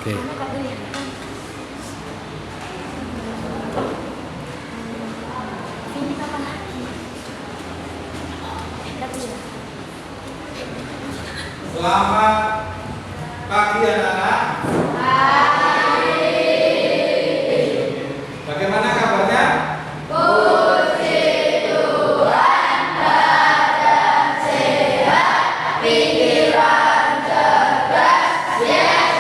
Oke. Selamat pagi anak-anak. Bagaimana kabarnya? Puji Tuhan, badan sehat, pikiran cerdas. Yes.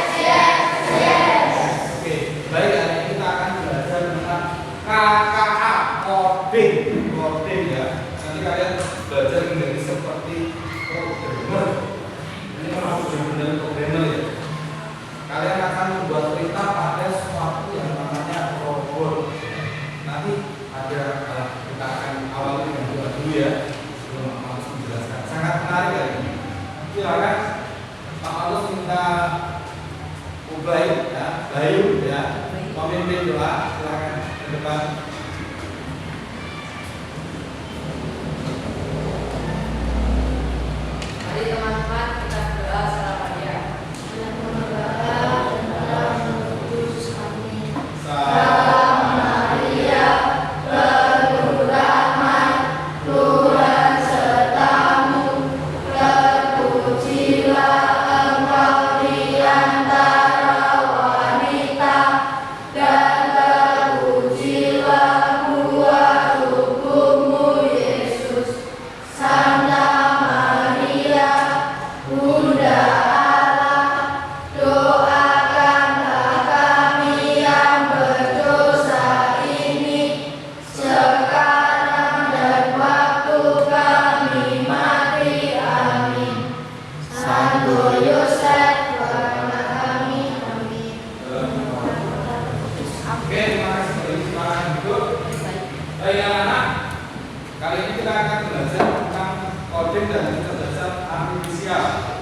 Oke, baik, hari ini kita akan belajar tentang KKA, coding ya. Nanti kalian belajar menjadi seperti programmer. Ini memang benar-benar programmer ya. Kalian akan membuat perintah pada sesuatu yang namanya robot. Nanti ada kita akan awali dengan doa dulu ya sebelum Pak Paulus menjelaskan. Sangat menarik ya ini. Silakan Pak Paulus minta Bayu ya, memimpin doa. Silakan ke depan. Mari teman-teman kita berdoa secara pagi. Maria, penuh rahmat, Tuhan sertamu, terpujilah engkau di antara wanita, dan terpujilah buah tubuhmu Yesus. Santa Maria, Bunda Allah, doakanlah kami yang berdosa ini, sekarang dan waktu kami mati. Amin. Santo Yosef, doakanlah kami. Amin. Oke, terima kasih. Silakan duduk. Baik anak-anak, kali ini kita akan belajar tentang coding dan kecerdasan artifisial.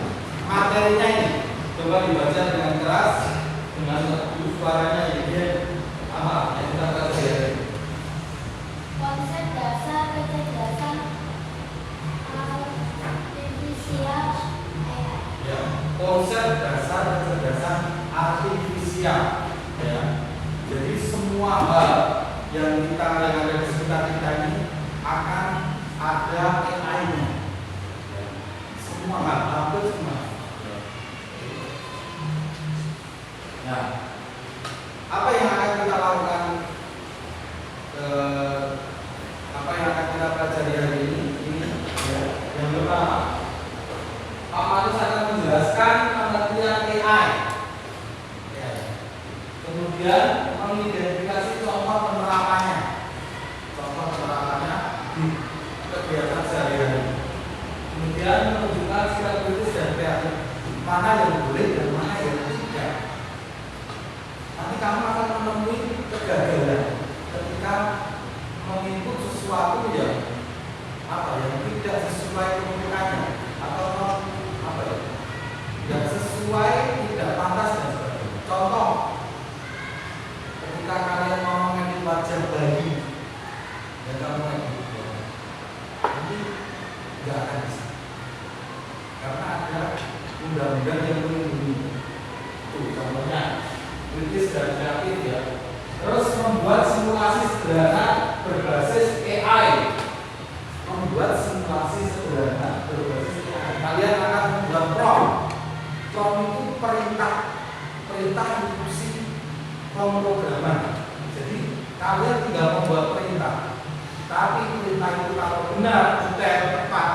Materinya ini coba dibaca dengan keras dengan suaranya ini apa yang kita pelajari. Konsep dasar kecerdasan artifisial AI. Ya, konsep dasar kecerdasan artifisial. Ya, jadi semua hal yang ada di sekitar kita ini akan ada AI-nya. Ya, semua hal, hampir semua. Nah, apa yang akan kita lakukan? Apa yang akan kita pelajari hari ini? Ya, yang pertama, Pak Manus akan menjelaskan pengertian AI. Ya. Kemudian mengidentifikasi contoh penerapannya di kegiatan sehari-hari. Kemudian menunjukkan sikap kritis dan kreatif, mana yang boleh dan mana yang tidak. Nanti kamu akan menemui kegagalan ketika menginput sesuatu yang tidak sesuai kemungkinannya atau tidak sesuai, tidak pantas dan sebagainya. Contoh, ketika kalian mau mengedit wajah bayi dan kamu edit, nanti nggak akan bisa karena ada undang-undang yang melindungi. Tuh contohnya kritis dan kreatif ya. Terus membuat simulasi sederhana berbasis AI. Kalian akan membuat prompt. Prompt itu perintah instruksi pemrograman. Jadi kalian tinggal membuat perintah. Tapi perintah itu kalau benar, detail, tepat,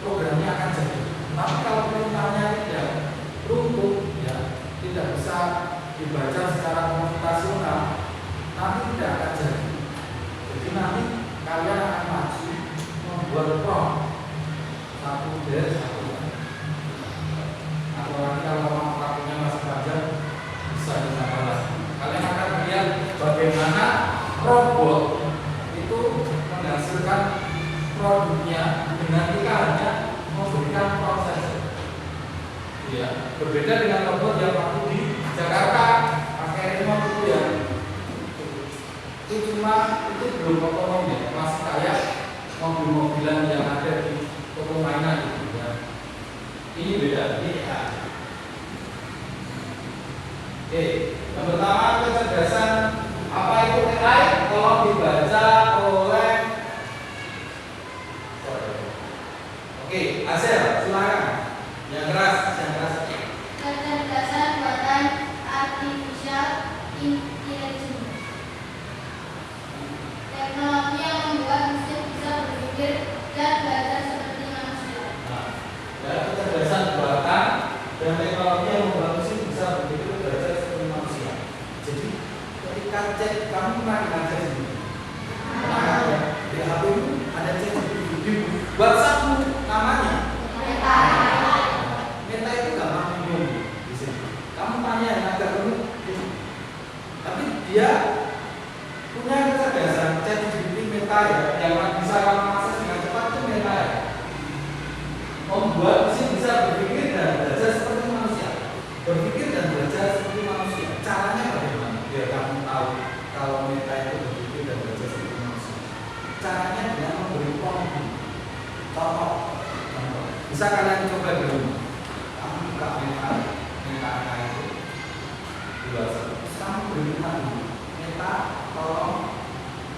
programnya akan jadi. Tapi kalau perintahnya tidak runtuh, ya, tidak bisa dibaca secara komputasional, nanti tidak akan jadi. Jadi nanti kalian akan maju membuat prompt satu dari satu. Atau nanti kalau waktunya masih panjang bisa ditambah lagi. Kalian akan melihat bagaimana robot itu menghasilkan produknya dengan kita hanya memberikan proses. Ya, berbeda dengan robot yang waktu di Jakarta pakai remote itu ya. Itu belum otonom ya, masih kayak mobil-mobilan yang ada di toko mainan gitu ya. Ini beda, ini ya. Oke, yang pertama kecerdasan apa itu AI? Tolong dibaca oleh. Oke, Asel, silakan. Yang keras, yang keras. Kecerdasan buatan artificial intelligence. Teknologi yang membuat mesin bisa berpikir dan belajar seperti manusia. Nah, dan kecerdasan buatan dan teknologi yang membuat mesin bisa berpikir dan belajar seperti manusia. Jadi, ketika cek kamu pernah ngajar ini, pernah ya? Di HP itu ada cek di WhatsAppmu namanya. Meta itu gampang bingung di sini. Kamu tanya yang agak rumit, tapi dia punya kecerdasan ChatGPT Meta ya, yang bisa kamu akses dengan cepat itu Meta ya. Membuat mesin bisa berpikir dan belajar seperti manusia. Berpikir dan belajar seperti manusia. Caranya bagaimana? Biar kamu tahu kalau Meta itu berpikir dan belajar seperti manusia. Caranya dengan memberi contoh. Bisa kalian coba di rumah. Kamu buka Meta itu di WhatsApp. Terus kamu beri Meta, tolong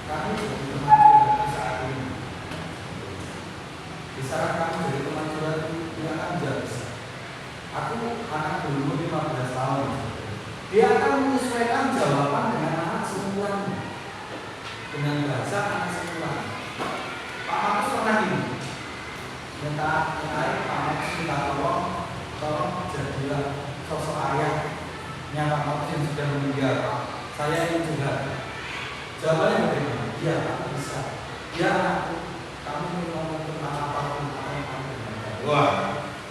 kamu jadi teman curhat di saat ini. Bisa kamu jadi teman curhat dia akan jawab. Aku anak dulu 15 tahun. Dia akan menyesuaikan jawaban dengan anak seumurannya, dengan bahasa anak seumuran. Pak Markus pernah gini. Minta Pak Markus minta tolong jadilah sosok ayahnya Pak Markus yang sudah meninggal. Saya ingin curhat. Jawabannya bagaimana? Iya, aku bisa. Ya, anakku, kamu ingin ngomong tentang apapun yang kamu inginkan. Wah,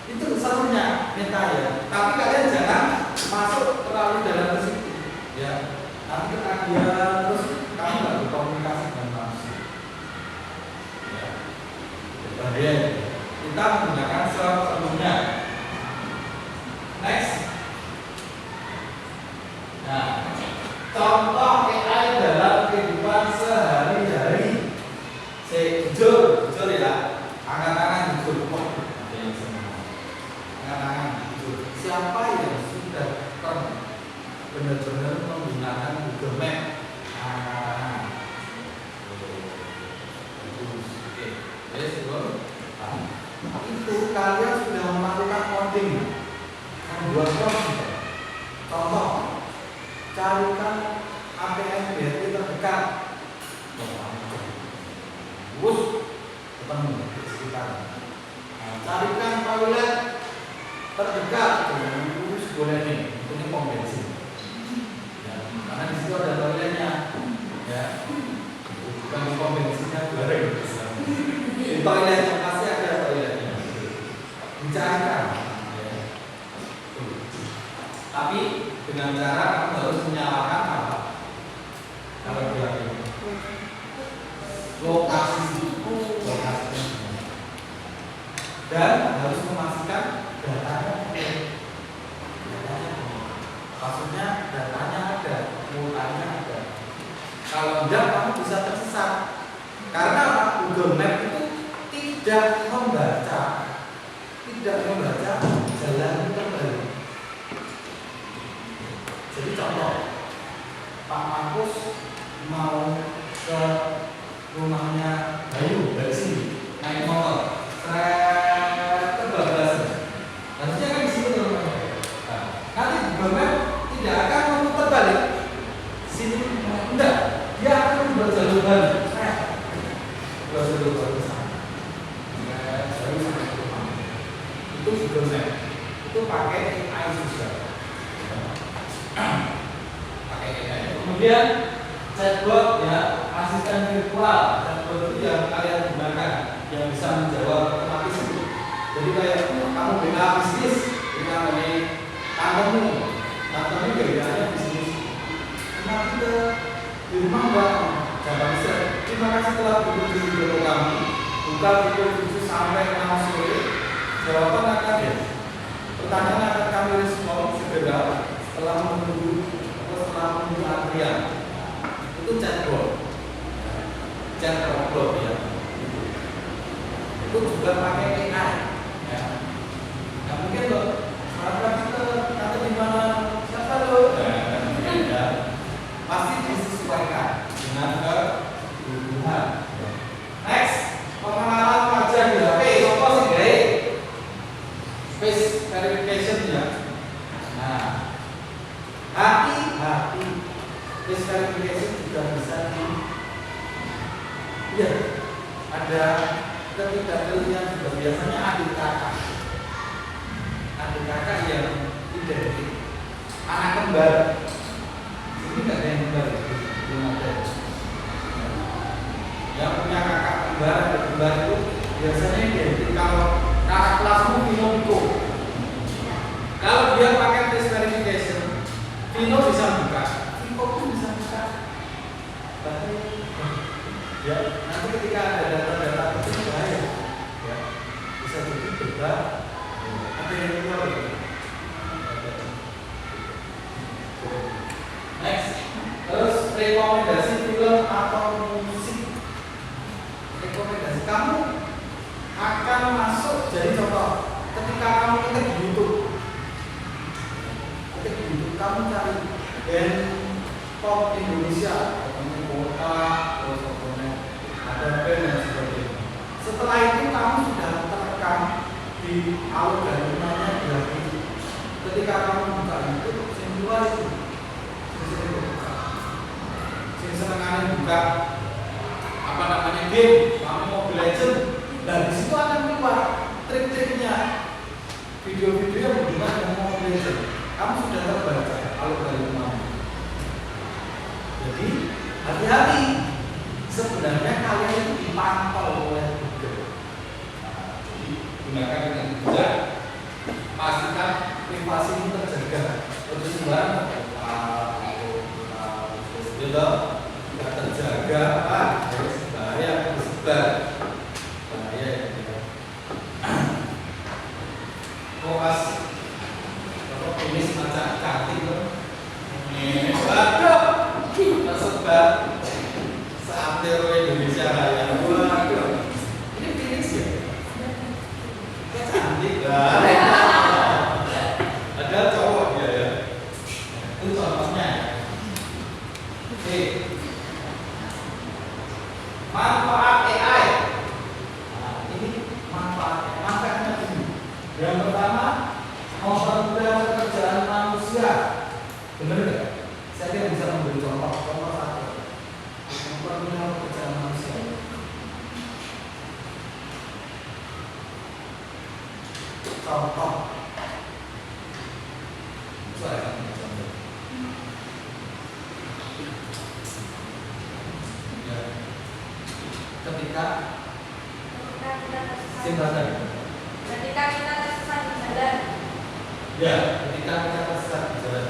itu satunya minta ya. Tapi kalian jangan masuk terlalu dalam ke situ. Ya, nanti ketagihan terus kamu nggak berkomunikasi dengan manusia. Ya, kemudian kita menggunakan sebelumnya. Next. Nah, contoh AI dalam kehidupan sehari-hari. Jujur ya. Angkat tangan jujur. Ada yang semua. Angkat tangan jujur. Siapa yang sudah benar-benar menggunakan Google Map? Angkat tangan. Oke. Yes, itu kalian sudah melakukan coding, membuat coding. Contoh, carikan ATM BRI terdekat. Ketemu di sekitar. Carikan toilet terdekat. Boleh nih, ini pom bensin. Ya, karena di situ ada toiletnya. Ya, bukan pom bensinnya goreng. Di toiletnya pasti ada toiletnya. Dicarikan. Ya. Tapi dengan cara kamu harus menyalakan apa? Kalau dia lokasi dan harus memastikan datanya. Maksudnya datanya ada, mulanya ada. Kalau tidak kamu bisa tersesat. Karena Google Map itu tidak membaca jalan terbalik. Jadi contoh, Pak Markus mau ke rumahnya Bayu dari sini naik motor, kebablasan. Harusnya kan di sini rumahnya. Nah, nanti Google Map tidak akan memutar balik. Sini enggak, dia akan membuat jalur balik. Buat jalur balik sana. Baru sampai ke rumah. Itu Google Map. Itu pakai AI juga. Pakai AI. Kemudian chatbot ya, asisten virtual. Chatbot itu yang kalian gunakan yang bisa menjawab otomatis itu. Jadi kayak kamu BA bisnis, kita dari tantemu kerjanya bisnis. Nanti ke di rumah mbak, jangan bisa. Terima kasih telah berkunjung di video kami. Buka video 7 sampai 6 sore. Jawaban akan ya. Pertanyaan akan kami respon segera setelah menunggu antrian. Itu chatbot ya. Itu juga pakai AI ya. Nah, mungkin loh, masyarakat kita kata di mana siapa lo? face verification ya. Nah, hati-hati, face verification juga bisa iya, ada ketidakjelasan juga biasanya adik kakak yang identik, anak kembar. Ini nggak ada yang kembar, belum ada. Yang punya kakak kembar, adik kembar itu biasanya identik. Kalau kakak kelasmu Vino, kalau dia pakai face verification, Vino bisa buka, Vino pun bisa buka. Ya, nanti ketika ada data-data itu bahaya, ya, bisa jadi berat. Ada yang keluar. Next, terus rekomendasi film atau musik. Rekomendasi kamu akan masuk, jadi contoh, ketika kamu ketik di YouTube, kamu cari band pop Indonesia, ketemu kota, terus ada band dan sebagainya. Setelah itu kamu sudah terekam di algoritmanya berarti ketika kamu buka YouTube, yang keluar itu yang senengannya buka apa namanya game, kamu Mobile Legends, dan di situ akan keluar trik-triknya, video-video yang berhubungan dengan Mobile Legends. Kamu sudah terbaca algoritma. Jadi hati-hati, sebenarnya kalian itu dipantau oleh Google. Jadi gunakan dengan bijak, pastikan privasi ini terjaga. Terus sembarang tidak terjaga, bahaya tersebar. Bahaya ya. Fokus ini semacam cantik loh. Waduh, tersebar seantero Indonesia Raya. Waduh, ini finish ya? Cantik lah. Ada cowok dia ya. Itu contohnya. Oke. Manfaat AI. Nah, ini manfaatnya ini. Yang pertama, mempermudah pekerjaan manusia. Benar nggak? Saya tidak bisa memberi contoh satu. Mempermudah pekerjaan manusia. Contoh. Saya akan beri contoh. Ya. Ketika kita tersesat di jalan. Ya, ketika kita tersesat di jalan.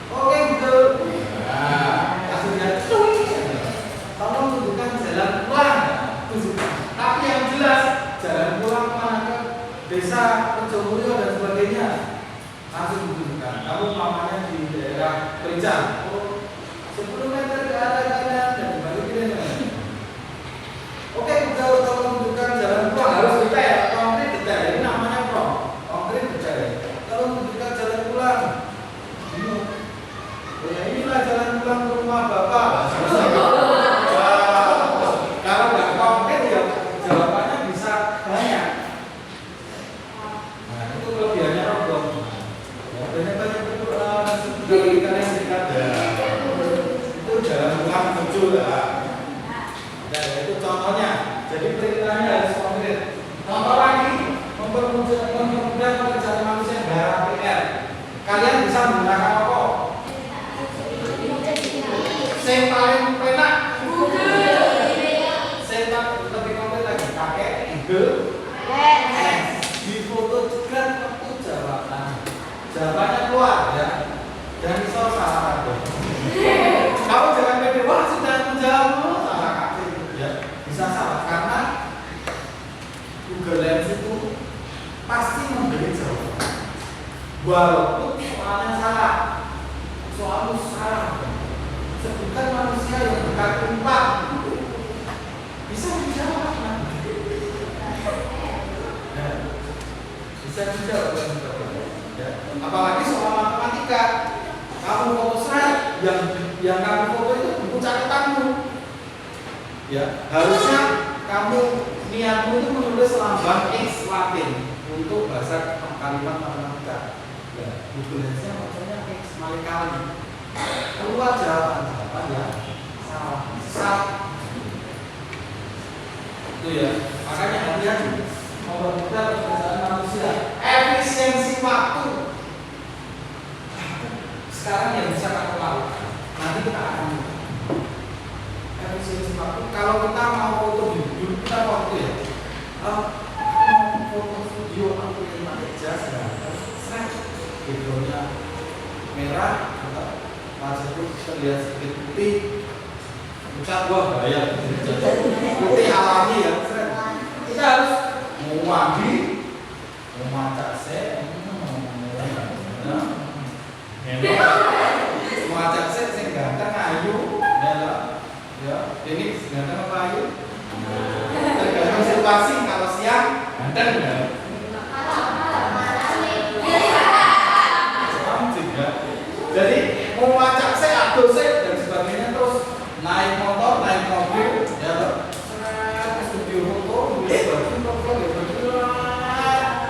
Oke, betul. Nah, kasusnya tolong tunjukkan jalan pulang. Tunjukkan. Tapi yang jelas jalan pulang mana ke desa Rejo dan sebagainya. Langsung ditunjukkan. Kamu mamanya di daerah Perican. Oh, 10 meter ke arah kanan dan sebagainya. Oke, betul. Tolong tunjukkan jalan pulang. Harus detail, konkret detail. Ini namanya konkret detail. Tolong tunjukkan jalan pulang. Ya inilah jalan pulang ke rumah Bapak. Kalau nggak konkret ya jawabannya bisa banyak. Nah itu kelebihannya robot. Banyak itu kalian serikat ya. Itu jalan pulang muncul lah. Nah itu contohnya. Jadi perintahnya harus konkret. Contoh lagi, mempermudah pekerjaan manusia dalam PR. Kalian bisa menggunakan apa? Yang paling enak Google. Saya lebih konkret lagi pakai Google. Di foto juga waktu jawabannya keluar ya. Jangan risau salah kata. Kamu jangan pede, wah sudah menjawab salah kata ya. Bisa salah karena Google Lens itu pasti memberi jawaban. Walaupun soalnya salah, soalnya salah. Sebutkan manusia yang berkaki 4 bisa dijawab ya. Bisa dijawab ya. Apalagi soal matematika, kamu foto slide yang kamu foto itu buku catatanmu ya, harusnya kamu niatmu itu menulis lambang X Latin untuk bahasa kalimat matematika. Ya, Google aja bacanya X kali. Keluar jawaban ya salah. Itu ya. Makanya hati-hati mempermudah pekerjaan manusia. Efisiensi waktu. Sekarang yang bisa kamu lakukan. Nanti kita akan efisiensi waktu. Kalau kita mau foto dulu kita waktu ya. Mau foto video aku yang pakai jas ya. Backgroundnya merah, wajah itu terlihat sedikit putih. Ucap gua bahaya. Putih alami ya. Kita harus mau mandi, mau maca se, mau maca se, sing ganteng ayu, ya, ini ganteng apa ayu? Tergantung situasi. Kalau siang ganteng ya. Jadi mau maca se, ado se dan sebagainya, terus naik motor, naik mobil, ya, ke studio foto,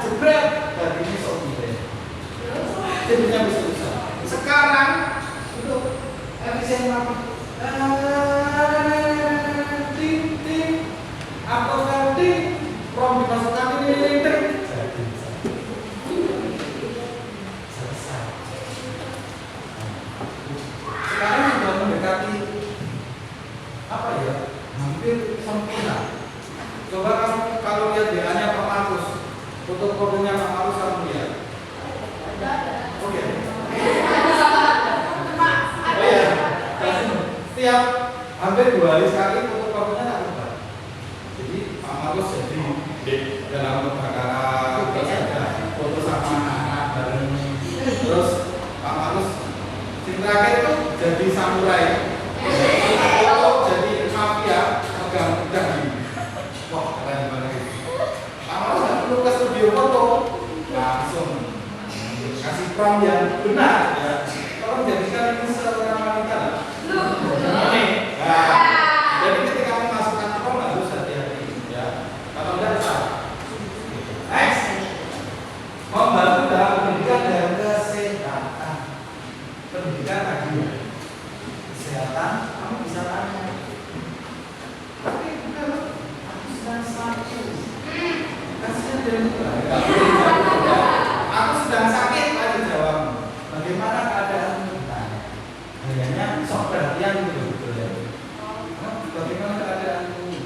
jebret, dari ini soalnya, jadinya bisa. Sekarang untuk efisien waktu, ting, atau ting, from dimasukkan ini, sekarang sudah mendekati apa ya, hampir sempurna. Coba kamu kalau lihat BA-nya Pak Markus, foto-fotonya Pak Markus kamu lihat. Oke. Oh ya, setiap hampir 2 hari sekali foto-fotonya tak berubah. Jadi Pak Markus jadi dalam kebakaran, terus ada foto sama anak bareng, terus Pak Markus terakhir itu jadi samurai, foto jadi mafia, pegang pedang di. Wah, keren banget. Kamu nggak perlu ke studio foto, langsung kasih prompt yang benar ya. Tolong jadikan ini seorang wanita. Ini, jadi ketika memasukkan prompt harus hati-hati ya. Kalau tidak salah. Next, membantu dalam pendidikan dan kesehatan. Pendidikan tadi kesehatan, kamu bisa tanya. Tapi bukan aku sedang sakit. Kasihan dia. Aku sedang sakit, ayo jawab. Bagaimana keadaanmu? Kayaknya sok perhatian gitu ya. Bagaimana keadaanmu?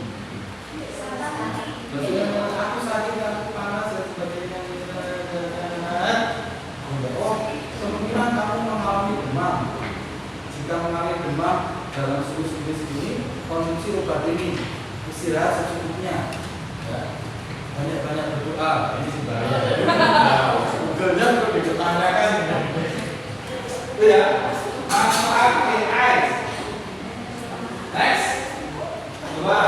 Bagaimana aku sakit, aku panas dan sebagainya. Oh, kemungkinan kamu mengalami demam. Jika mengalami demam dalam suhu segini, konsumsi obat ini, istirahat secukupnya. Ya. Banyak-banyak berdoa. Ini sih bahaya. Google-nya perlu ditanyakan. Itu ya. Manfaat AI. Next. Coba.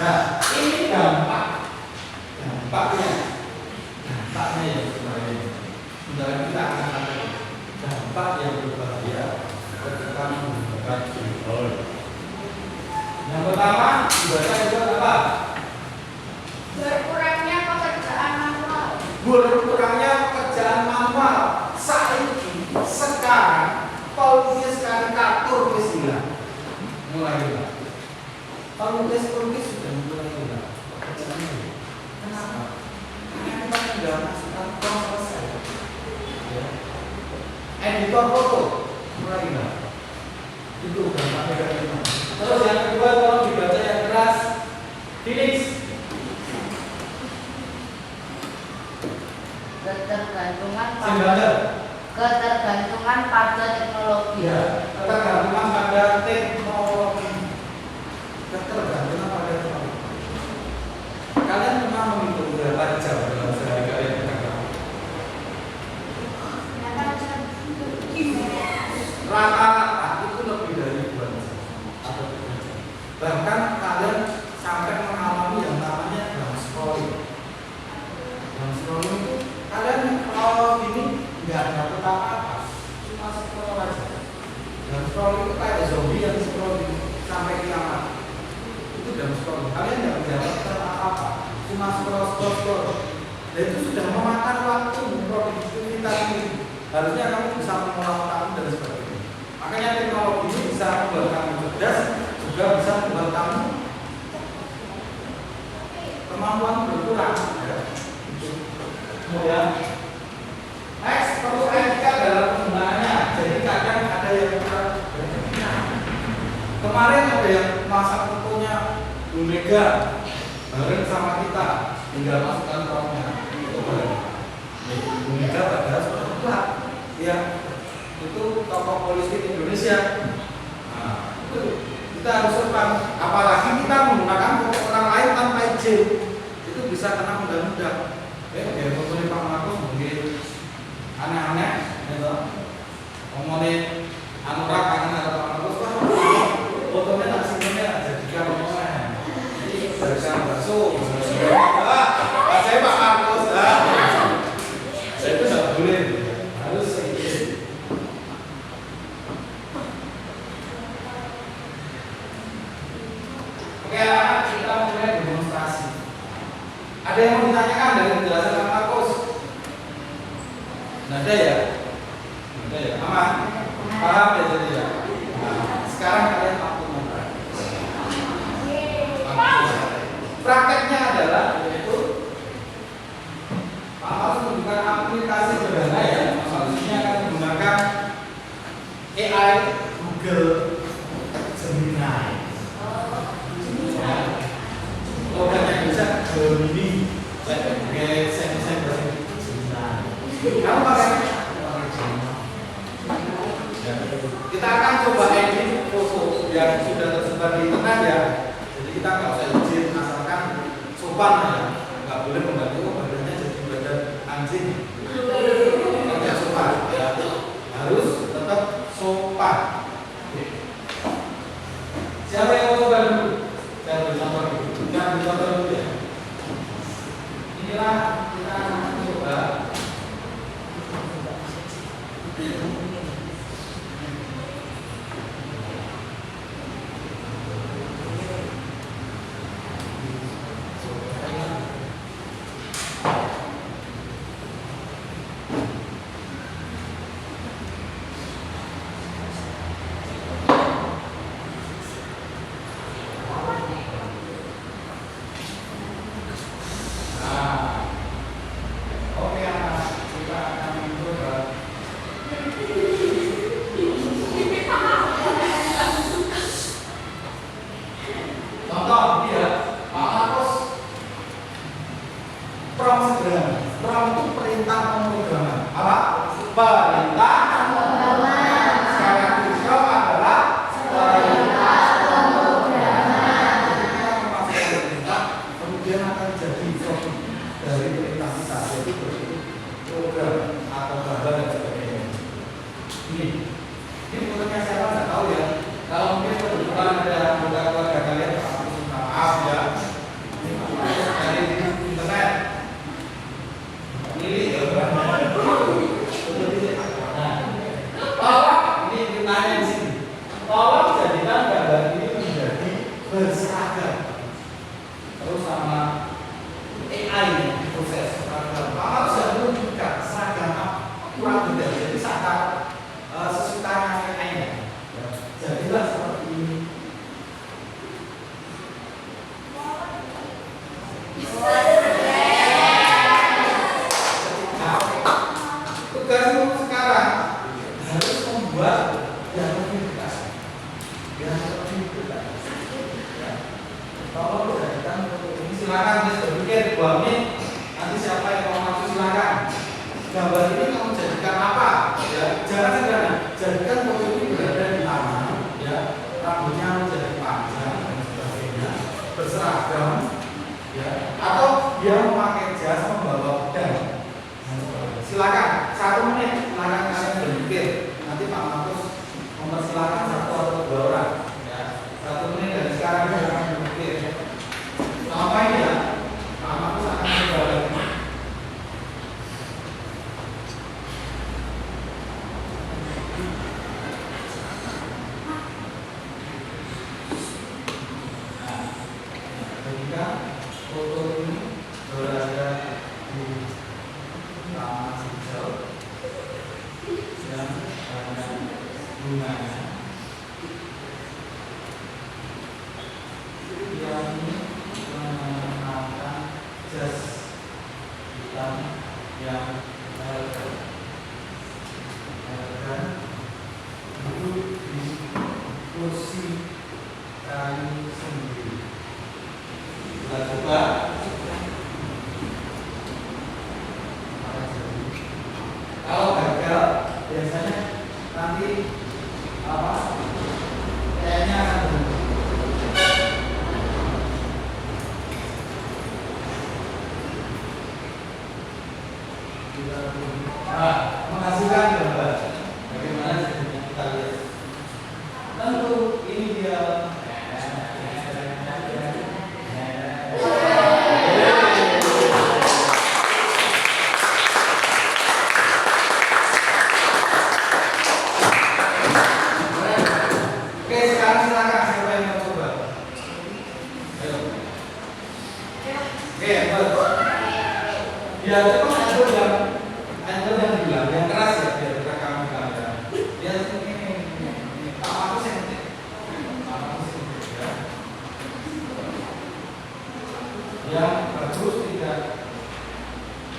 Nah, ini dampaknya ya sebenarnya. Sebenarnya kita akan ada dampak yang berbahaya ketika menggunakan Google. Yang pertama, dibaca itu apa? Berkurangnya pekerjaan manual. Berkurangnya pekerjaan manual. Sekarang pelukis karikatur wis hilang. Mulai hilang. Pelukis sudah mulai hilang. Pekerjaannya. Kenapa? Karena kita tinggal masukkan prompt selesai. Ya. Editor foto mulai hilang. Itu dampaknya dari mana? Terus yang kedua, tolong dibaca yang keras. Felix. Ketergantungan pada teknologi. Ya, ketergantungan pada teknologi. Ketergantungan pada teknologi. Kalian pernah menghitung berapa jam dalam sehari kalian bekerja? Rata-rata itu lebih dari 2 jam atau 3 jam. Bahkan kalian sampai mengalami yang namanya down scrolling. Down scrolling itu kalian kalau ini nggak dapat apa-apa, cuma scroll aja. Down scrolling itu kayak zombie yang scrolling sampai kiamat. Itu down scrolling. Kalian nggak mendapatkan apa-apa, cuma cuma scroll. Dan itu sudah memakan waktu produktivitas ini. Harusnya kamu bisa mengolah otakmu dan sebagainya. Makanya teknologi ini bisa membuat kamu cerdas, juga bisa membuat kamu kemampuan berkurang. Kemudian next, perlu etika dalam penggunaannya. Jadi kadang ada yang kurang beretika. Kemarin ada yang masak fotonya Bu Mega bareng sama kita, tinggal masukkan promnya. Bu Mega padahal sudah tua, ya. Itu tokoh politik Indonesia. Nah, itu kita harus sopan. Apalagi kita menggunakan foto orang lain tanpa izin, itu bisa kena undang-undang. Kayak fotonya Pak Markus mungkin aneh-aneh, gitu. Ngomongin anurak kangen atau Pak Markus, fotonya tak simpennya jadikan omongan. Jadi barisan bakso, saya Pak Markus, saya itu nggak boleh, harus izin. Oke, anak kita mulai demonstrasi. Ada yang mau ditanyakan dari penjelasan Pak Markus? Nggak ada ya? Nggak ada ya? Aman? Paham ya jadi ya? Nah, sekarang kalian waktu mempraktek. Prakteknya adalah yaitu Pak Markus menunjukkan aplikasi sederhana ya. Solusinya akan menggunakan AI Google Gemini. Programnya bisa Gemini, kayak sen kamu pakai kita akan coba edit foto yang sudah tersebar di internet ya. Jadi kita nggak usah izin, asalkan sopan ya, nggak boleh membantu badannya jadi badan anjing, nggak sopan ya, harus tetap sopan. Siapa yang mau coba dulu? Saya beri contoh dulu. Jangan beri contoh dulu ya. Inilah kita coba. yang duduk di kursi kayu sendiri. Kita coba. Kalau gagal, biasanya nanti apa? Kayaknya akan berhenti. Nah, menghasilkan gambar. Bagaimana jadinya kita lihat? Tentu ini dia. Oke, sekarang silakan siapa yang mau coba? Ayo. Oke, buat. Ya, coba angle yang bilang yang keras ya, biar kita kamu gambar. Ya, ini. Aku sentik. Ya. Yang bagus tidak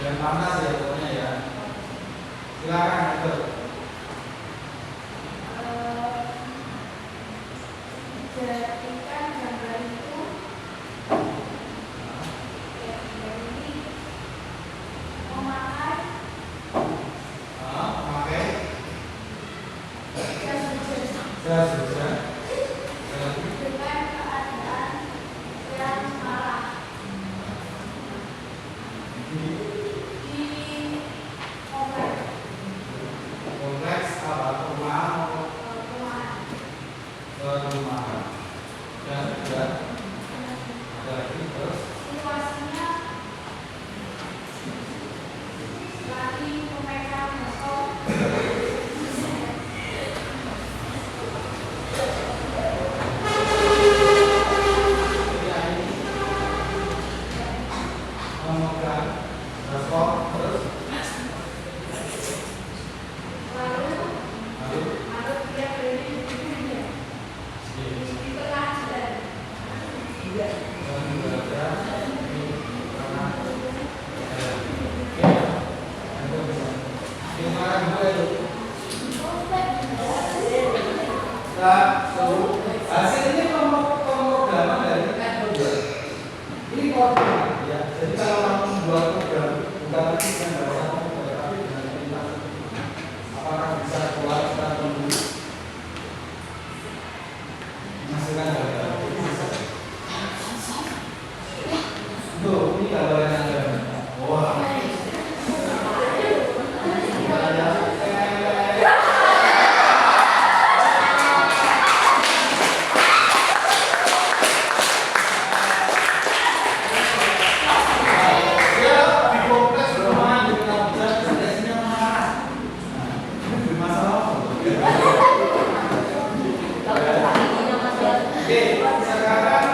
dan panas ya pokoknya ya. Silakan angle. Jadikan gambar itu memakai Memakai jas hujan hujan. dengan keadaan yang marah di Kompleks apa? Perumahan. perumahan. Dan juga ada lagi terus. Situasinya lagi memegang motor Memegang transport terus. lalu Lalu dia berdiri di tengah jalan. dan juga ada di tengah jalan. Oke, itu bisa. Gimana gue itu? Hasil ini pemrograman dari Android. Ini koordinat ya. Jadi kalau kamu membuat program bukan lagi dengan bahasa komputer tapi dengan perintah. Apakah bisa keluar kita tunggu menghasilkan gambar? Jadi bisa. Tuh, ini gambaran Anda. Wah. Oke, sekarang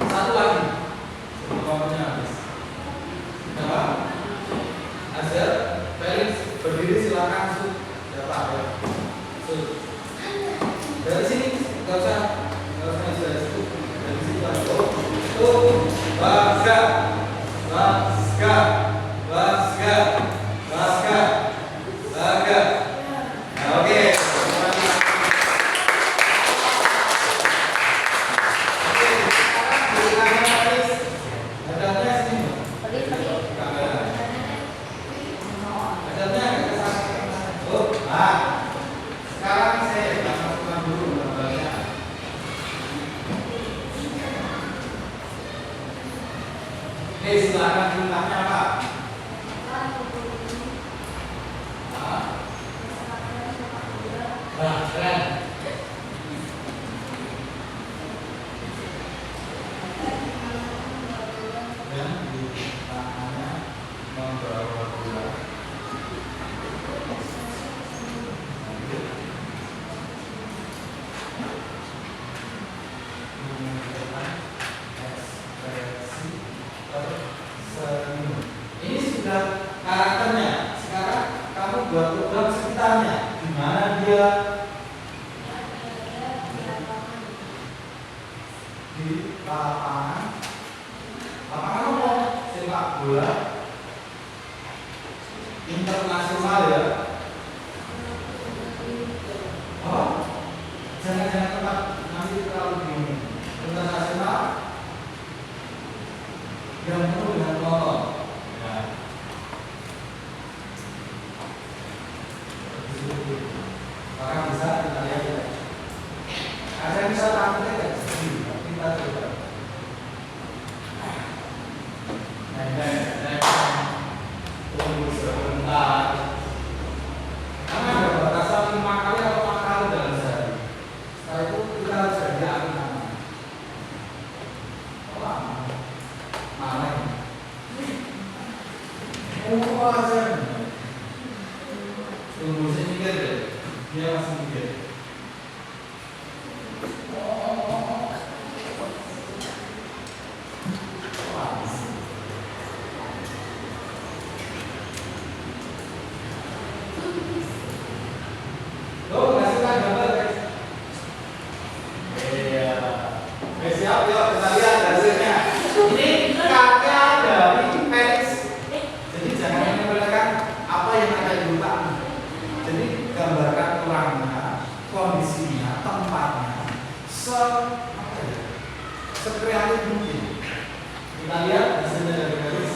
satu lagi sebelum waktunya habis. Apa? Azhar, Felix, berdiri silakan. Sud, siapa ya? Sud. Dari sini nggak usah dari situ. Dari sini langsung. Tuh, Baska, Baska, Baska, Baska, Baska. Oke. Sekarang saya akan masukkan dulu gambarnya. Oke, silakan jumlahnya apa? Nah, keren. Dan di tangannya membawa bola. Ini sudah karakternya. Sekarang kamu buat program sekitarnya. Di mana dia di lapangan. Lapangan apa? Sepak bola. bola internasional ya. Oh, jangan tempat nanti terlalu bingung. Internasional yang penuh dengan penonton. Ya. Maka bisa kita lihat ya. Ada yang bisa tampilnya tidak? Kita coba. Tunggu sebentar. Karena ada batasan 5 kali atau 4 kali dalam sehari. Setelah itu kita harus jadi ahli namanya. Oh, mana ini? Oh, aja. Tunggu saya mikir deh. Dia masih mikir. Siap, yuk kita lihat hasilnya. Ini karya dari Felix. Jadi jangan menyepelekan apa yang ada di otak. Jadi gambarkan orangnya, kondisinya, tempatnya, sekreatif mungkin. Kita lihat hasilnya dari Felix.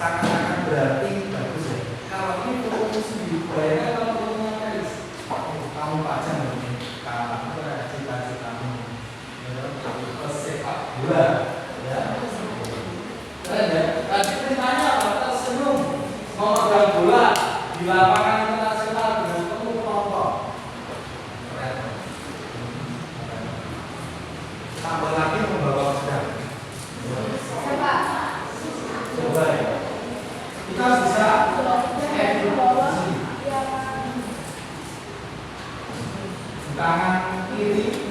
Sangat berarti bagus ya. Kalau ini fotomu sendiri, bayangkan kalau fotonya Felix, kamu pajang begini, kamu ada cita-citamu, sepak bola, ya. Keren ya. Tadi ceritanya apa? Tersenyum, memegang bola di lapangan internasional dengan penuh penonton. Keren. Tambah lagi membawa pedang. Coba ya. Kita bisa tangan kiri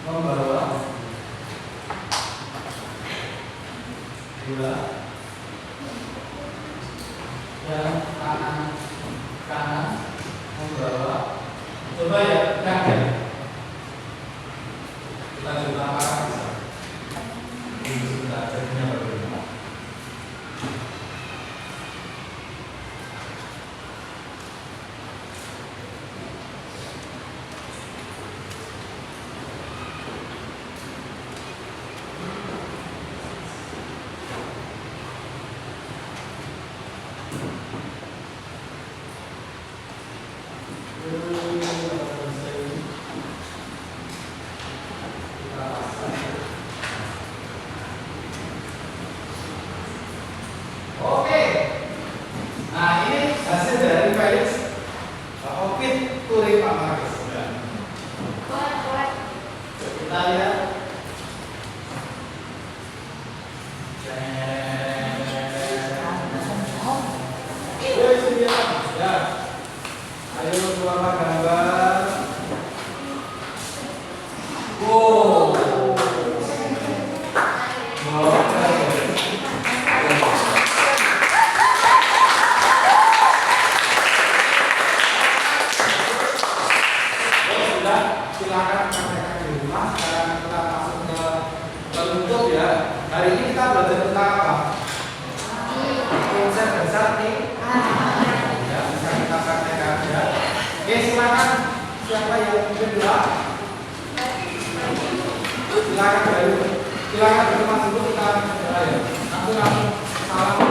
membawa bola dan tangan kanan membawa. Coba ya, kaget. Kita coba apakah bisa. Ini sudah jadinya berbeda. Oke. Nah, ini hasil dari Felix. Oke, tulis Pak Marcus. Kita lihat. Ya. Ayo keluarkan gambar. Wow. Silakan praktekkan di rumah. Sekarang kita masuk ke penutup ya. Hari ini kita belajar tentang apa? Konsep besar nih. Ya, bisa kita praktekkan ya. Oke, silakan. Siapa yang mungkin dua? Silakan dulu. Silakan dulu mas dulu kita mulai. Langsung salam.